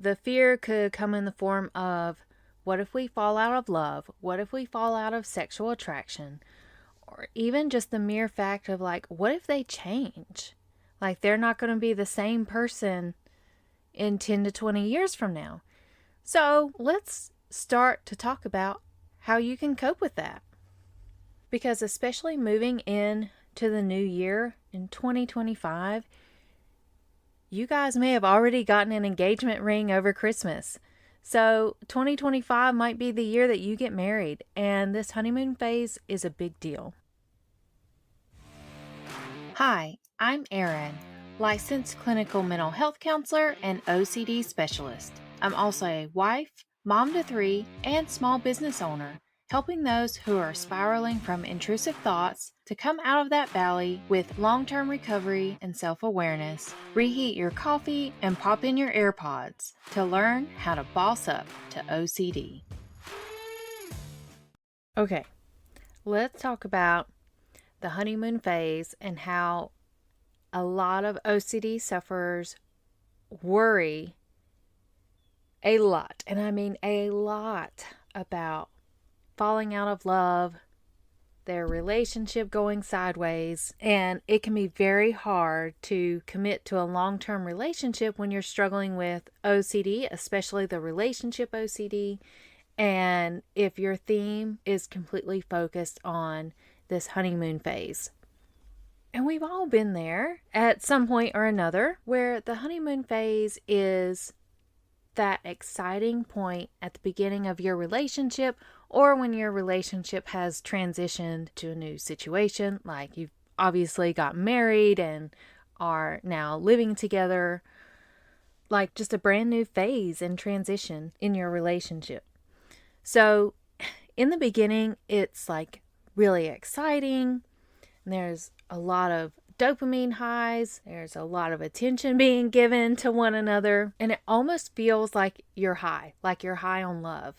the fear could come in the form of, what if we fall out of love? What if we fall out of sexual attraction? Or even just the mere fact of like, what if they change? Like they're not going to be the same person in 10 to 20 years from now. So let's start to talk about how you can cope with that. Because especially moving in to the new year in 2025, you guys may have already gotten an engagement ring over Christmas. So 2025 might be the year that you get married, and this honeymoon phase is a big deal. Hi, I'm Erin, licensed clinical mental health counselor and OCD specialist. I'm also a wife, mom to 3, and small business owner, helping those who are spiraling from intrusive thoughts to come out of that valley with long-term recovery and self-awareness. Reheat your coffee and pop in your AirPods to learn how to boss up to OCD. Okay, let's talk about the honeymoon phase and how a lot of OCD sufferers worry a lot, and I mean a lot, about falling out of love, their relationship going sideways, and it can be very hard to commit to a long-term relationship when you're struggling with OCD, especially the relationship OCD, and if your theme is completely focused on this honeymoon phase. And we've all been there at some point or another, where the honeymoon phase is that exciting point at the beginning of your relationship, or when your relationship has transitioned to a new situation, like you've obviously got married and are now living together, like just a brand new phase and transition in your relationship. So in the beginning, it's like really exciting. And there's a lot of dopamine highs. There's a lot of attention being given to one another. And it almost feels like you're high on love.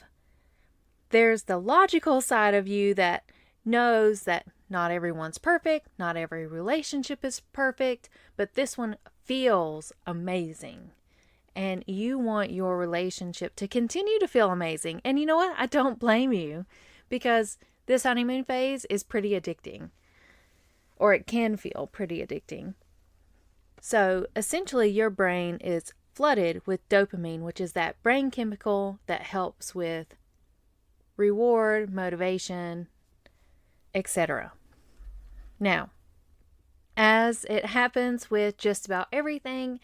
There's the logical side of you that knows that not everyone's perfect. Not every relationship is perfect. But this one feels amazing. And you want your relationship to continue to feel amazing. And you know what? I don't blame you, because this honeymoon phase is pretty addicting. Or it can feel pretty addicting. So essentially your brain is flooded with dopamine, which is that brain chemical that helps with reward, motivation, etc. Now, as it happens with just about everything,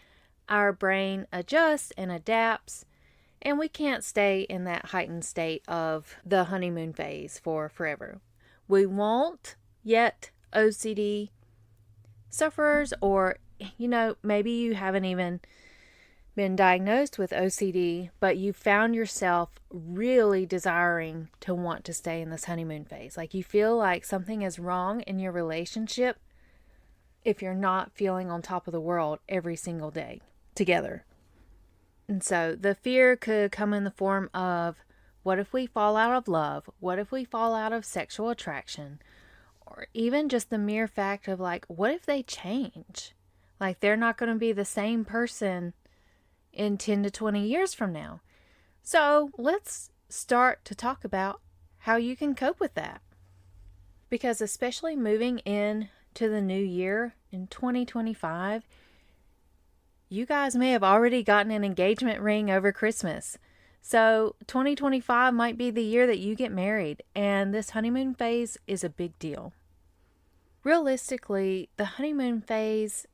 our brain adjusts and adapts, and we can't stay in that heightened state of the honeymoon phase for forever. We won't yet, OCD sufferers, or maybe you haven't even been diagnosed with OCD, but you found yourself really desiring to want to stay in this honeymoon phase. Like you feel like something is wrong in your relationship if you're not feeling on top of the world every single day together. And so the fear could come in the form of, what if we fall out of love? What if we fall out of sexual attraction? Or even just the mere fact of like, what if they change? Like they're not going to be the same person in 10 to 20 years from now. So let's start to talk about how you can cope with that. Because especially moving in to the new year in 2025, you guys may have already gotten an engagement ring over Christmas. So 2025 might be the year that you get married, and this honeymoon phase is a big deal. Realistically, the honeymoon phase,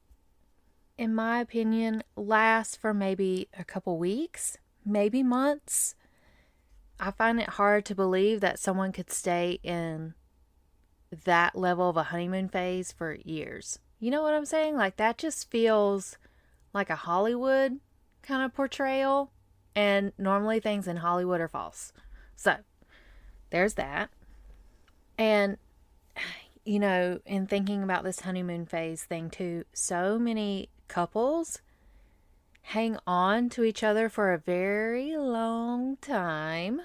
in my opinion, lasts for maybe a couple weeks, maybe months. I find it hard to believe that someone could stay in that level of a honeymoon phase for years. You know what I'm saying? Like that just feels like a Hollywood kind of portrayal, and normally things in Hollywood are false. So there's that. And in thinking about this honeymoon phase thing too, so many couples hang on to each other for a very long time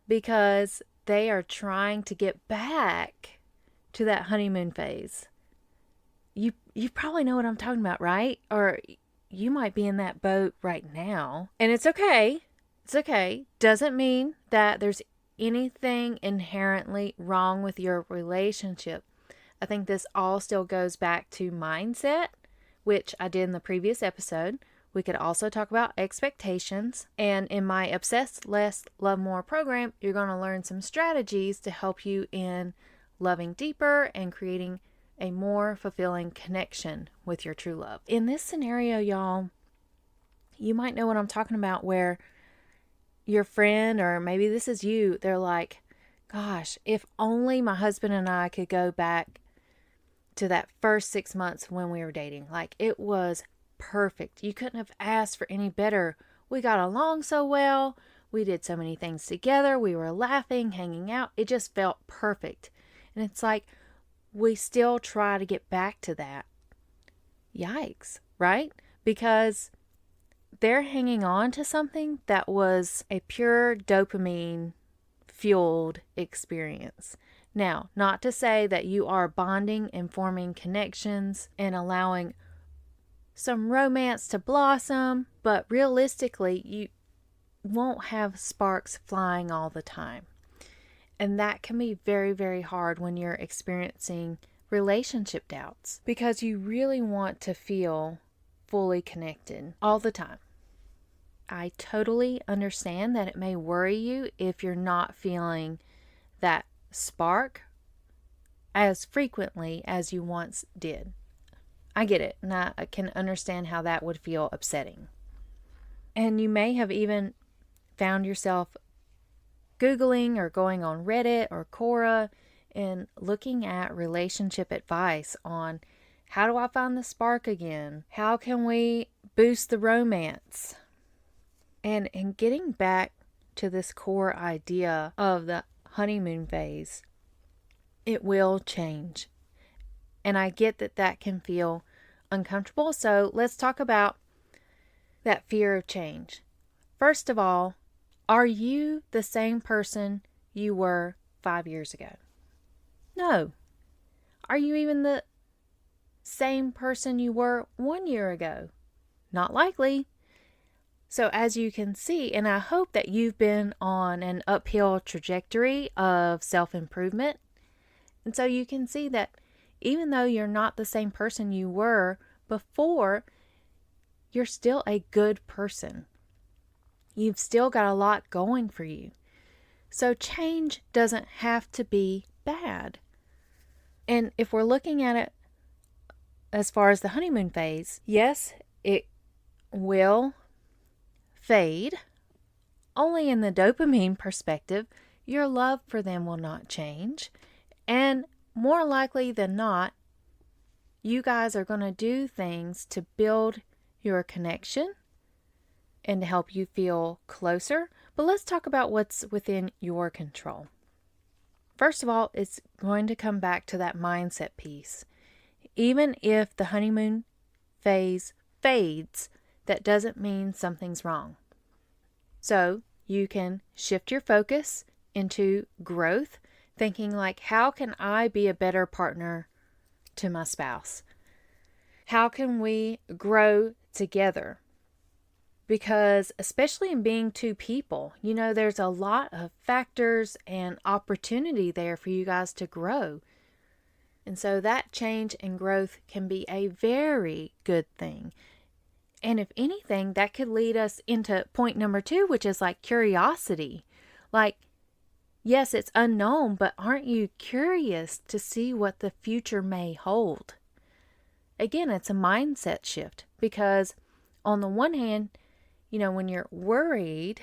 because they are trying to get back to that honeymoon phase. You probably know what I'm talking about, right? Or you might be in that boat right now. And it's okay. It's okay. Doesn't mean that there's anything inherently wrong with your relationship. I think this all still goes back to mindset, which I did in the previous episode. We could also talk about expectations. And in my Obsess Less, Love More program, you're going to learn some strategies to help you in loving deeper and creating a more fulfilling connection with your true love. In this scenario, y'all, you might know what I'm talking about, where your friend, or maybe this is you, they're like, gosh, if only my husband and I could go back to that first 6 months when we were dating. Like, it was perfect. You couldn't have asked for any better. We got along so well. We did so many things together. We were laughing, hanging out. It just felt perfect. And it's like, we still try to get back to that. Yikes, right? Because they're hanging on to something that was a pure dopamine fueled experience. Now, not to say that you are bonding and forming connections and allowing some romance to blossom, but realistically, you won't have sparks flying all the time. And that can be very, very hard when you're experiencing relationship doubts, because you really want to feel fully connected all the time. I totally understand that it may worry you if you're not feeling that spark as frequently as you once did. I get it, and I can understand how that would feel upsetting. And you may have even found yourself Googling or going on Reddit or Quora and looking at relationship advice on how do I find the spark again? How can we boost the romance? And in getting back to this core idea of the honeymoon phase, it will change. And I get that that can feel uncomfortable. So let's talk about that fear of change. First of all, are you the same person you were 5 years ago? No. Are you even the same person you were 1 year ago? Not likely. So as you can see, and I hope that you've been on an uphill trajectory of self-improvement. And so you can see that even though you're not the same person you were before, you're still a good person. You've still got a lot going for you. So change doesn't have to be bad. And if we're looking at it as far as the honeymoon phase, yes, it will fade. Only in the dopamine perspective, your love for them will not change. And more likely than not, you guys are going to do things to build your connection and to help you feel closer. But let's talk about what's within your control. First of all, it's going to come back to that mindset piece. Even if the honeymoon phase fades, that doesn't mean something's wrong. So you can shift your focus into growth, thinking like, how can I be a better partner to my spouse? How can we grow together? Because especially in being two people, there's a lot of factors and opportunity there for you guys to grow. And so that change and growth can be a very good thing. And if anything, that could lead us into point number 2, which is like curiosity. Like, yes, it's unknown, but aren't you curious to see what the future may hold? Again, it's a mindset shift, because on the one hand, when you're worried,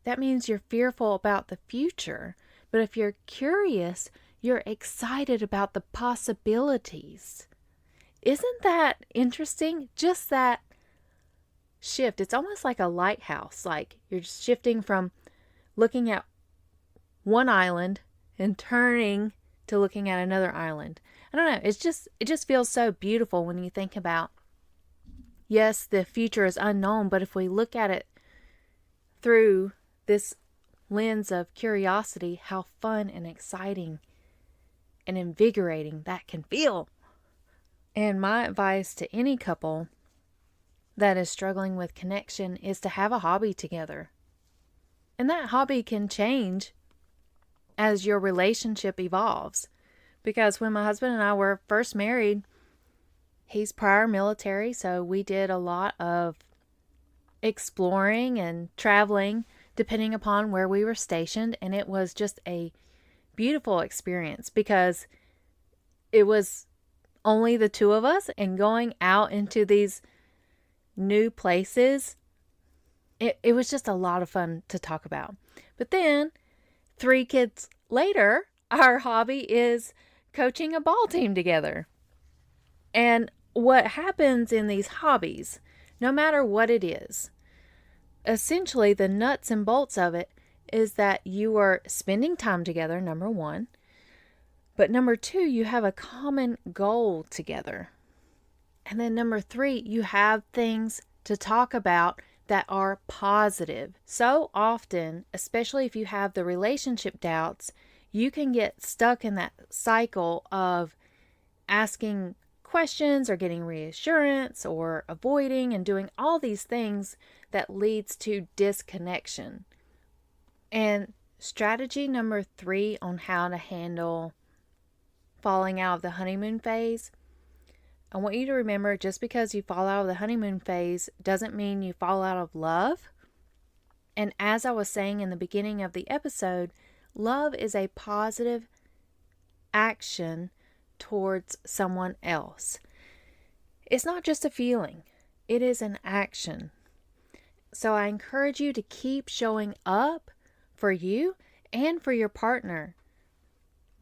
that means you're fearful about the future. But if you're curious, you're excited about the possibilities. Isn't that interesting? Just that shift. It's almost like a lighthouse. Like you're just shifting from looking at one island and turning to looking at another island. I don't know. It just feels so beautiful when you think about, yes, the future is unknown, but if we look at it through this lens of curiosity, how fun and exciting and invigorating that can feel. And my advice to any couple that is struggling with connection is to have a hobby together. And that hobby can change as your relationship evolves. Because when my husband and I were first married, he's prior military, so we did a lot of exploring and traveling depending upon where we were stationed. And it was just a beautiful experience because it was only the two of us, and going out into these new places, it was just a lot of fun to talk about. But then 3 kids later, our hobby is coaching a ball team together. And what happens in these hobbies, no matter what it is, essentially the nuts and bolts of it is that you are spending time together, number one. But number 2, you have a common goal together. And then number 3, you have things to talk about that are positive. So often, especially if you have the relationship doubts, you can get stuck in that cycle of asking questions or getting reassurance or avoiding and doing all these things that leads to disconnection. And strategy number 3 on how to handle falling out of the honeymoon phase, I want you to remember, just because you fall out of the honeymoon phase doesn't mean you fall out of love. And as I was saying in the beginning of the episode, love is a positive action towards someone else. It's not just a feeling, it is an action. So I encourage you to keep showing up for you and for your partner.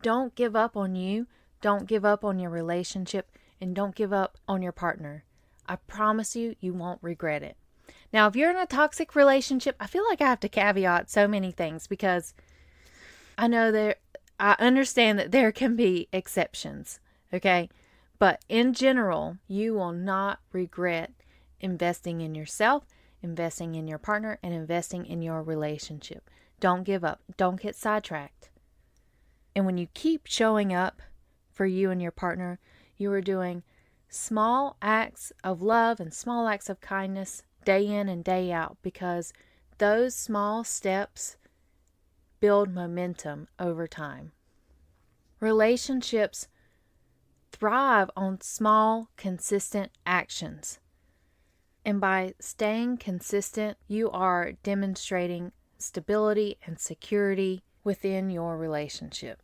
Don't give up on you. Don't give up on your relationship. And don't give up on your partner. I promise you, you won't regret it. Now, if you're in a toxic relationship, I feel like I have to caveat so many things because I understand that there can be exceptions, okay? But in general, you will not regret investing in yourself, investing in your partner, and investing in your relationship. Don't give up. Don't get sidetracked. And when you keep showing up for you and your partner, you are doing small acts of love and small acts of kindness day in and day out, because those small steps build momentum over time. Relationships thrive on small, consistent actions. And by staying consistent, you are demonstrating stability and security within your relationship.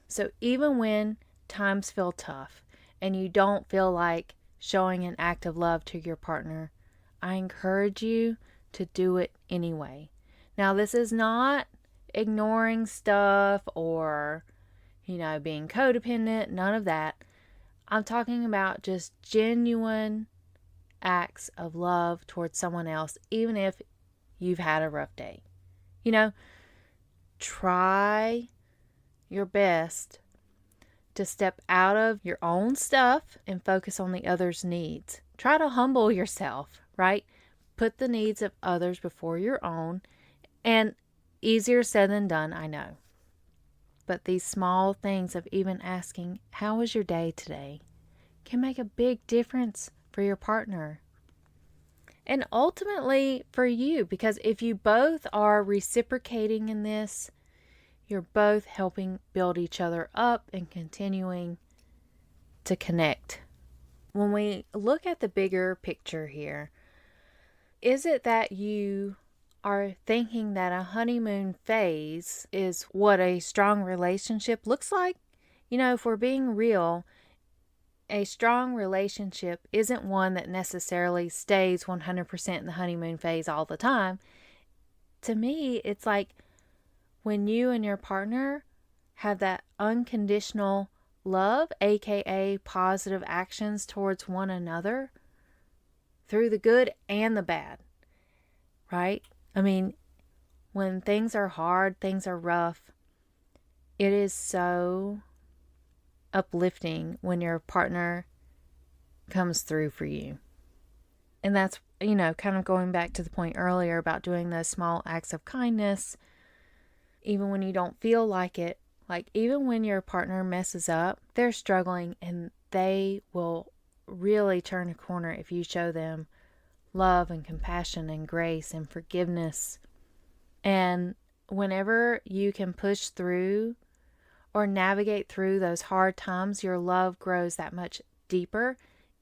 So even when times feel tough and you don't feel like showing an act of love to your partner, I encourage you to do it anyway. Now, this is not ignoring stuff or, being codependent, none of that. I'm talking about just genuine acts of love towards someone else, even if you've had a rough day. Try your best to step out of your own stuff and focus on the other's needs. Try to humble yourself, right? Put the needs of others before your own. And easier said than done, I know. But these small things of even asking, how was your day today, can make a big difference for your partner. And ultimately for you, because if you both are reciprocating in this, you're both helping build each other up and continuing to connect. When we look at the bigger picture here, is it that you are thinking that a honeymoon phase is what a strong relationship looks like? If we're being real, a strong relationship isn't one that necessarily stays 100% in the honeymoon phase all the time. To me, it's like when you and your partner have that unconditional love, aka positive actions towards one another through the good and the bad, right? When things are hard, things are rough, it is so uplifting when your partner comes through for you. And that's, kind of going back to the point earlier about doing those small acts of kindness, even when you don't feel like it. Like, even when your partner messes up, they're struggling and they will really turn a corner if you show them love and compassion and grace and forgiveness. And whenever you can push through or navigate through those hard times, your love grows that much deeper,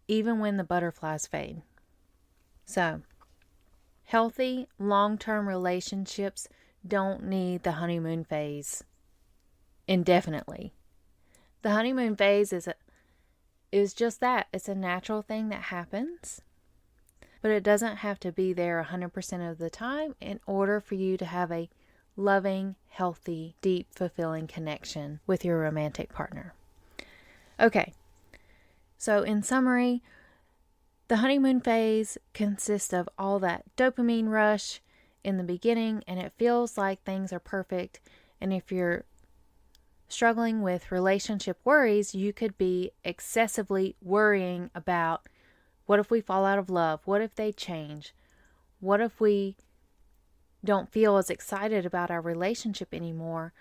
even when the butterflies fade. So, healthy, long-term relationships don't need the honeymoon phase indefinitely. The honeymoon phase is just that. It's a natural thing that happens, but it doesn't have to be there 100% of the time in order for you to have a loving, healthy, deep, fulfilling connection with your romantic partner. Okay, so in summary, the honeymoon phase consists of all that dopamine rush in the beginning, and it feels like things are perfect. And if you're struggling with relationship worries, you could be excessively worrying about, what if we fall out of love? What if they change? What if we don't feel as excited about our relationship anymore?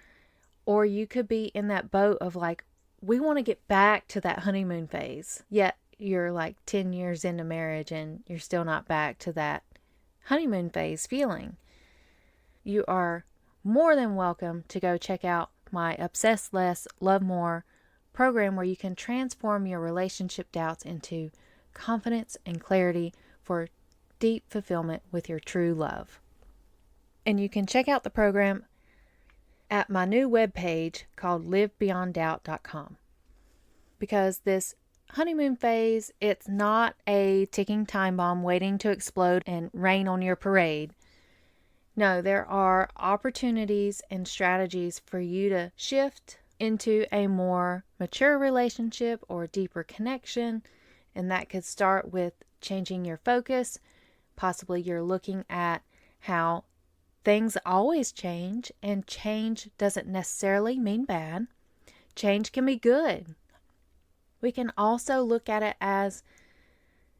Or you could be in that boat of like, we want to get back to that honeymoon phase, yet you're like 10 years into marriage and you're still not back to that honeymoon phase feeling. You are more than welcome to go check out my Obsess Less, Love More program, where you can transform your relationship doubts into confidence and clarity for deep fulfillment with your true love. And you can check out the program at my new webpage called livebeyonddoubt.com. Because this honeymoon phase, it's not a ticking time bomb waiting to explode and rain on your parade. No, there are opportunities and strategies for you to shift into a more mature relationship or deeper connection. And that could start with changing your focus. Possibly you're looking at how things always change, and change doesn't necessarily mean bad. Change can be good. We can also look at it as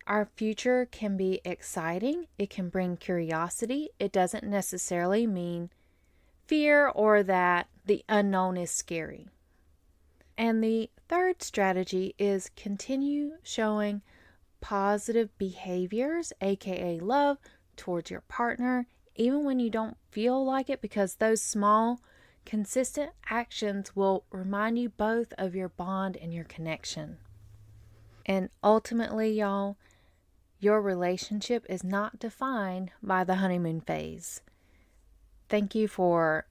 our future can be exciting. It can bring curiosity. It doesn't necessarily mean fear or that the unknown is scary. And the third strategy is continue showing positive behaviors, aka love, towards your partner, even when you don't feel like it, because those small, consistent actions will remind you both of your bond and your connection. And ultimately, y'all, your relationship is not defined by the honeymoon phase. Thank you for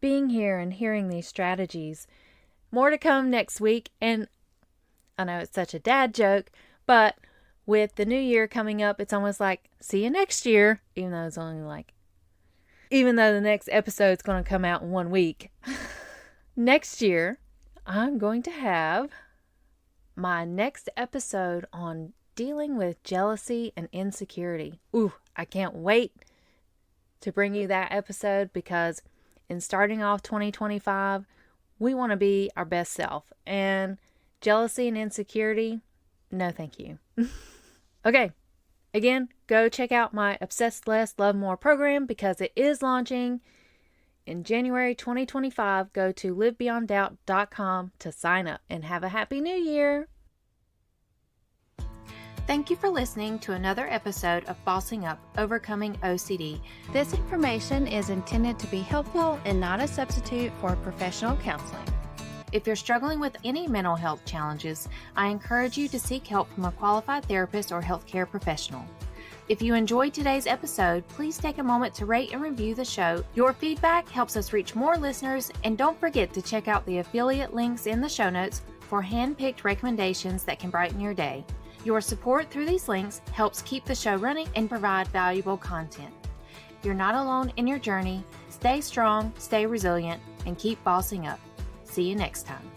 being here and hearing these strategies. More to come next week. And I know it's such a dad joke, but with the new year coming up, it's almost like, see you next year, even though the next episode's going to come out in 1 week. Next year, I'm going to have my next episode on dealing with jealousy and insecurity. Ooh, I can't wait to bring you that episode, because in starting off 2025, we want to be our best self. And jealousy and insecurity, no thank you. Okay, again, go check out my Obsessed Less, Love More program, because it is launching in January 2025. Go to livebeyonddoubt.com to sign up, and have a happy new year. Thank you for listening to another episode of Bossing Up, Overcoming OCD. This information is intended to be helpful and not a substitute for professional counseling. If you're struggling with any mental health challenges, I encourage you to seek help from a qualified therapist or healthcare professional. If you enjoyed today's episode, please take a moment to rate and review the show. Your feedback helps us reach more listeners, and don't forget to check out the affiliate links in the show notes for hand-picked recommendations that can brighten your day. Your support through these links helps keep the show running and provide valuable content. You're not alone in your journey. Stay strong, stay resilient, and keep bossing up. See you next time.